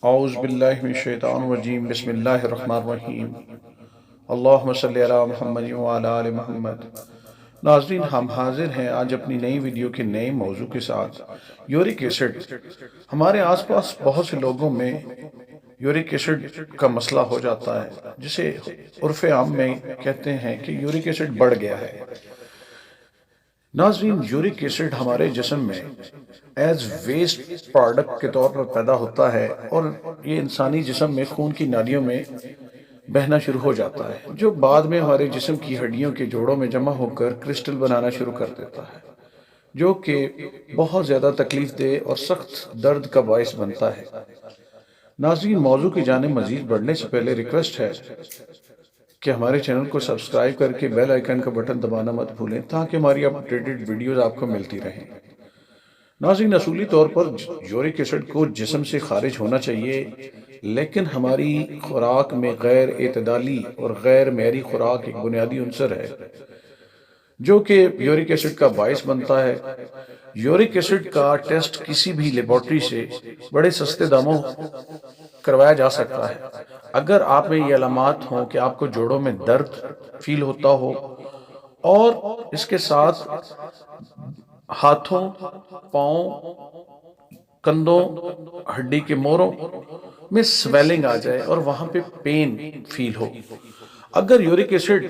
اعوذ باللہ من الشیطان الرجیم بسم اللہ الرحمن الرحیم اللہم صلی علی محمد وعلی آل محمد۔ ناظرین، ہم حاضر ہیں آج اپنی نئی ویڈیو کے نئے موضوع کے ساتھ۔ یورک ایسڈ ہمارے آس پاس بہت سے لوگوں میں یورک ایسڈ کا مسئلہ ہو جاتا ہے، جسے عرف عام میں کہتے ہیں کہ یورک ایسڈ بڑھ گیا ہے۔ ناظرین، یورک ایسڈ ہمارے جسم میں ایز ویسٹ پروڈکٹ کے طور پر پیدا ہوتا ہے اور یہ انسانی جسم میں خون کی نالیوں میں بہنا شروع ہو جاتا ہے، جو بعد میں ہمارے جسم کی ہڈیوں کے جوڑوں میں جمع ہو کر کرسٹل بنانا شروع کر دیتا ہے، جو کہ بہت زیادہ تکلیف دہ اور سخت درد کا باعث بنتا ہے۔ ناظرین، موضوع کی جانب مزید بڑھنے سے پہلے ریکویسٹ ہے کہ ہمارے چینل کو سبسکرائب کر کے بیل آئیکن کا بٹن دبانا مت بھولیں تاکہ ہماری اپڈیٹڈ ویڈیوز آپ کو ملتی رہیں۔ ناظرین، اصولی طور پر یورک ایسڈ کو جسم سے خارج ہونا چاہیے، لیکن ہماری خوراک میں غیر اعتدالی اور غیر معیاری خوراک ایک بنیادی عنصر ہے جو کہ یورک ایسڈ کا باعث بنتا ہے۔ یورک ایسڈ کا ٹیسٹ کسی بھی لیبارٹری سے بڑے سستے داموں کروایا جا سکتا ہے۔ اگر آپ میں یہ علامات ہوں کہ آپ کو جوڑوں میں درد فیل ہوتا ہو اور اس کے ساتھ ہاتھوں، پاؤں، کندھوں، ہڈی کے موڑوں میں سویلنگ آ جائے اور وہاں پہ پین فیل ہو، اگر یورک ایسڈ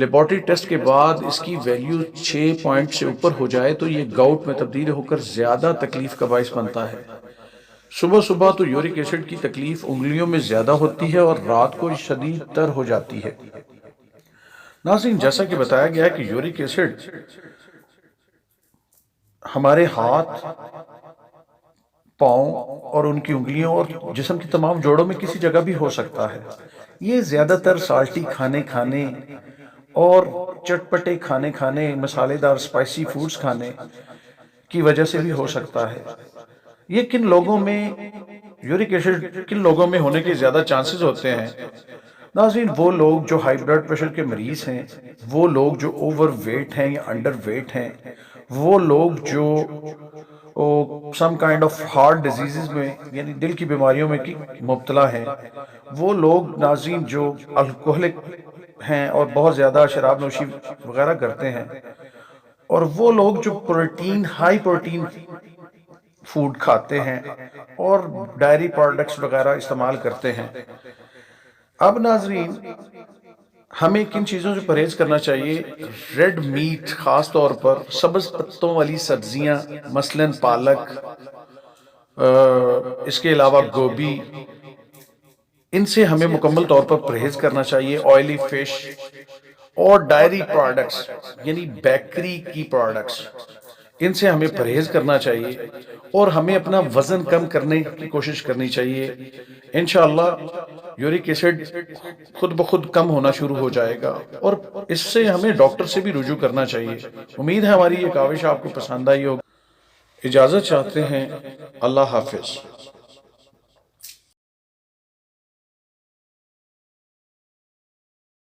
لیبارٹری ٹیسٹ کے بعد اس کی ویلیو 6 پوائنٹ سے اوپر ہو جائے تو یہ گاؤٹ میں تبدیل ہو کر زیادہ تکلیف کا باعث بنتا ہے۔ صبح صبح تو یورک ایسڈ کی تکلیف انگلیوں میں زیادہ ہوتی ہے اور رات کو شدید تر ہو جاتی ہے۔ ناظرین، جیسا کہ بتایا گیا ہے کہ یورک ایسڈ ہمارے ہاتھ، پاؤں اور ان کی انگلیوں اور جسم کے تمام جوڑوں میں کسی جگہ بھی ہو سکتا ہے۔ یہ زیادہ تر سالٹی کھانے اور چٹپٹے کھانے، مسالے دار اسپائسی فوڈز کھانے کی وجہ سے بھی ہو سکتا ہے۔ یہ کن لوگوں میں یورک ایسڈ کن لوگوں میں ہونے کے زیادہ چانسز ہوتے ہیں؟ ناظرین، وہ لوگ جو ہائی بلڈ پریشر کے مریض ہیں، وہ لوگ جو اوور ویٹ ہیں یا انڈر ویٹ ہیں، وہ لوگ جو some kind of heart diseases میں یعنی دل کی بیماریوں میں مبتلا ہیں، وہ لوگ ناظرین جو الکوہلک ہیں اور بہت زیادہ شراب نوشی وغیرہ کرتے ہیں، اور وہ لوگ جو ہائی پروٹین فوڈ کھاتے ہیں اور ڈائری پروڈکٹس وغیرہ استعمال کرتے ہیں۔ اب ناظرین، ہمیں کن چیزوں سے پرہیز کرنا چاہیے؟ ریڈ میٹ، خاص طور پر سبز پتوں والی سبزیاں مثلاً پالک، اس کے علاوہ گوبھی، ان سے ہمیں مکمل طور پر پرہیز کرنا چاہیے۔ آئلی فش اور ڈائری پروڈکٹس یعنی بیکری کی پروڈکٹس، ان سے ہمیں پرہیز کرنا چاہیے اور ہمیں اپنا وزن کم کرنے کی کوشش کرنی چاہیے۔ انشاءاللہ یورک ایسڈ خود بخود کم ہونا شروع ہو جائے گا اور اس سے ہمیں ڈاکٹر سے بھی رجوع کرنا چاہیے۔ امید ہے ہماری یہ کاوش آپ کو پسند آئی ہوگی۔ اجازت چاہتے ہیں، اللہ حافظ۔